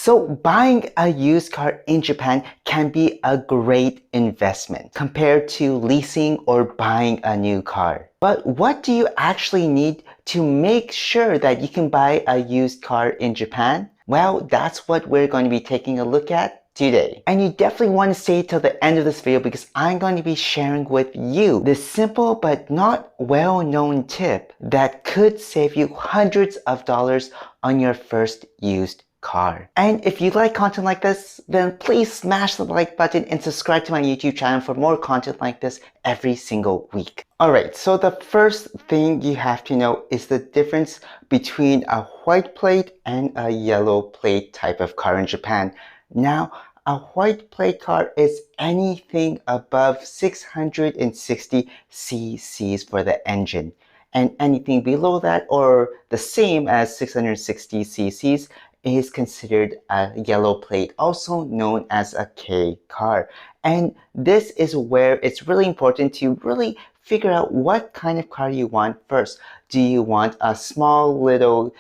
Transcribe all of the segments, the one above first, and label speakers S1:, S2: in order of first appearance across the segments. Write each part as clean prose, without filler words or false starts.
S1: So buying a used car in Japan can be a great investment compared to leasing or buying a new car. But what do you actually need to make sure that you can buy a used car in Japan? Well, that's what we're going to be taking a look at today. And you definitely want to stay till the end of this video because I'm going to be sharing with you this simple but not well-known tip that could save you hundreds of dollars on your first used car. And if you like content like this, then please smash the like button and subscribe to my YouTube channel for more content like this every single week. Alright, so the first thing you have to know is the difference between a white plate and a yellow plate type of car in Japan. Now, a white plate car is anything above 660 cc's for the engine. And anything below that or the same as 660 cc's is considered a yellow plate, also known as a K car. And this is where it's really important to really figure out what kind of car you want first. Do you want a small little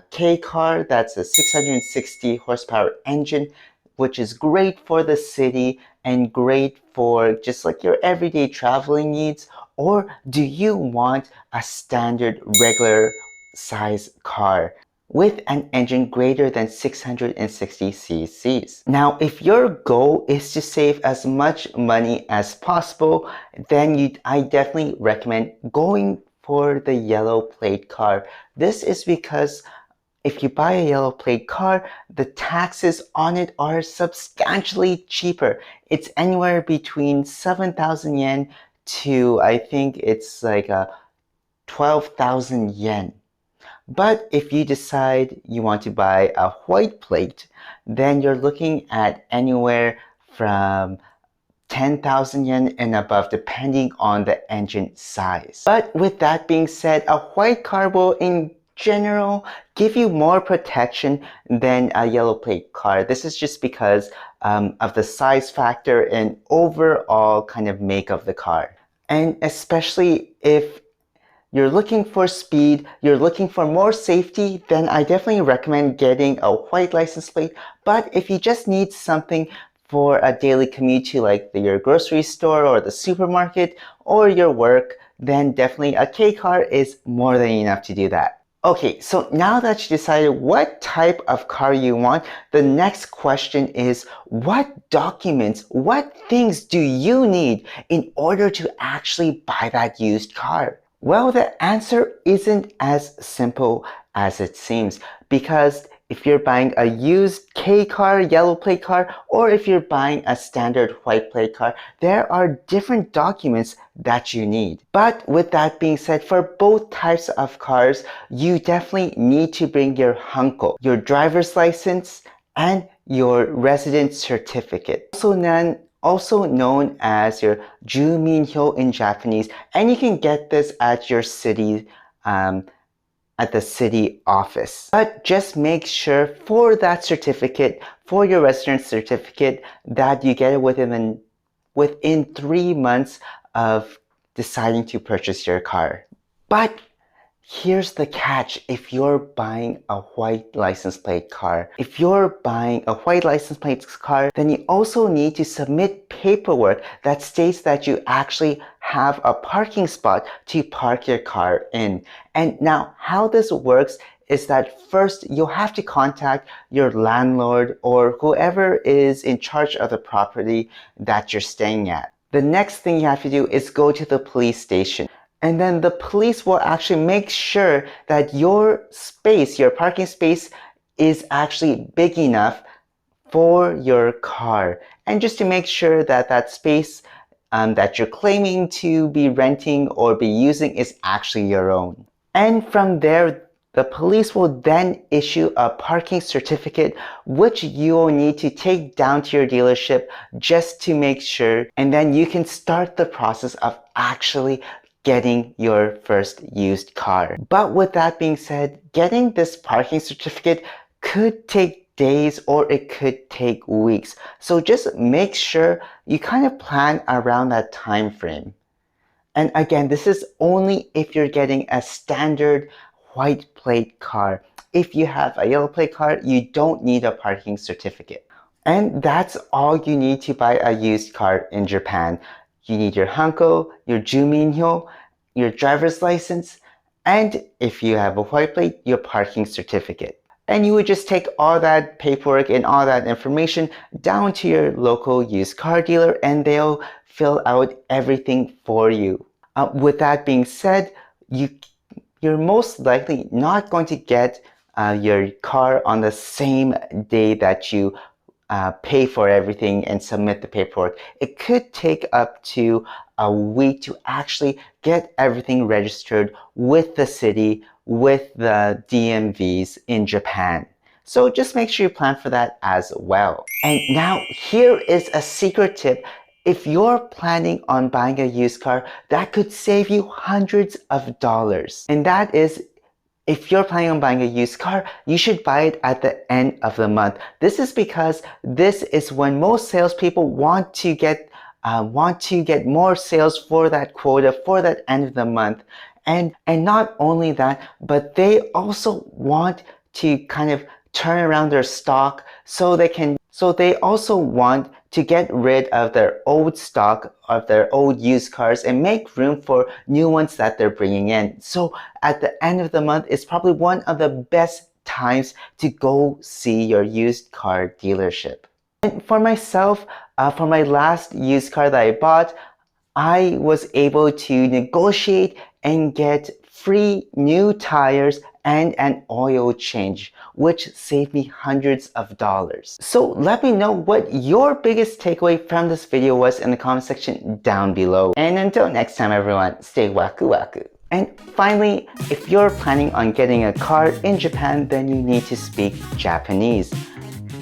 S1: K car that's a 660 horsepower engine, which is great for the city and great for just like your everyday traveling needs? Or do you want a standard regular size car with an engine greater than 660 cc's? Now, if your goal is to save as much money as possible, then I definitely recommend going for the yellow plate car. This is because if you buy a yellow plate car, the taxes on it are substantially cheaper. It's anywhere between 7,000 yen to, I think it's like 12,000 yen. But if you decide you want to buy a white plate, then you're looking at anywhere from 10,000 yen and above depending on the engine size. But with that being said, a white car will in general give you more protection than a yellow plate car. This is just because of the size factor and overall kind of make of the car. And especially if you're looking for speed, you're looking for more safety, then I definitely recommend getting a white license plate. But if you just need something for a daily commute to like your grocery store or the supermarket or your work, then definitely a K car is more than enough to do that. Okay, so now that you decided what type of car you want, the next question is what documents, what things do you need in order to actually buy that used car? Well, the answer isn't as simple as it seems, because if you're buying a used K car, yellow plate car, or if you're buying a standard white plate car, there are different documents that you need. But with that being said, for both types of cars, you definitely need to bring your hanko, your driver's license, and your resident certificate, also known as your Juminhyo in Japanese, and you can get this at your city at the city office. But just make sure for that certificate, for your resident certificate, that you get it within 3 months of deciding to purchase your car. But here's the catch if you're buying a white license plate car. If you're buying a white license plate car, then you also need to submit paperwork that states that you actually have a parking spot to park your car in. And now how this works is that first you'll have to contact your landlord or whoever is in charge of the property that you're staying at. The next thing you have to do is go to the police station. And then the police will actually make sure that your space, your parking space, is actually big enough for your car. And just to make sure that that space that you're claiming to be renting or be using is actually your own. And from there, the police will then issue a parking certificate, which you will need to take down to your dealership just to make sure. And then you can start the process of actually getting your first used car. But with that being said, getting this parking certificate could take days or it could take weeks. So just make sure you kind of plan around that time frame. And again, this is only if you're getting a standard white plate car. if you have a yellow plate car, you don't need a parking certificate. And that's all you need to buy a used car in Japan. You need your hanko, your juminhyo, your driver's license, and if you have a white plate, your parking certificate. And you would just take all that paperwork and all that information down to your local used car dealer and they'll fill out everything for you. With that being said, you're most likely not going to get your car on the same day that you pay for everything and submit the paperwork. It could take up to a week to actually get everything registered with the city, with the DMVs in Japan. So just make sure you plan for that as well. And now here is a secret tip. If you're planning on buying a used car, that could save you hundreds of dollars. And that is, if you're planning on buying a used car, you should buy it at the end of the month. This is because this is when most salespeople want to get more sales for that quota for that end of the month. And not only that, but they also want to kind of turn around their stock so they also want to get rid of their old stock of their old used cars and make room for new ones that they're bringing in. So at the end of the month, it's probably one of the best times to go see your used car dealership. And for myself, for my last used car that I bought, I was able to negotiate and get free new tires and an oil change, which saved me hundreds of dollars. So let me know what your biggest takeaway from this video was in the comment section down below. And until next time everyone, stay waku waku. And finally, if you're planning on getting a car in Japan, then you need to speak Japanese.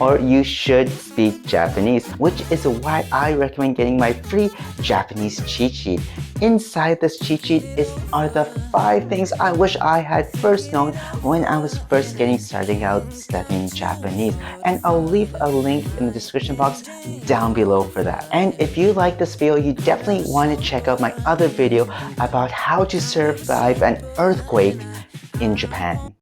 S1: Or you should speak Japanese, which is why I recommend getting my free Japanese cheat sheet. Inside this cheat sheet are the 5 things I wish I had first known when I was first getting started out studying Japanese. And I'll leave a link in the description box down below for that. And if you like this video, you definitely want to check out my other video about how to survive an earthquake in Japan.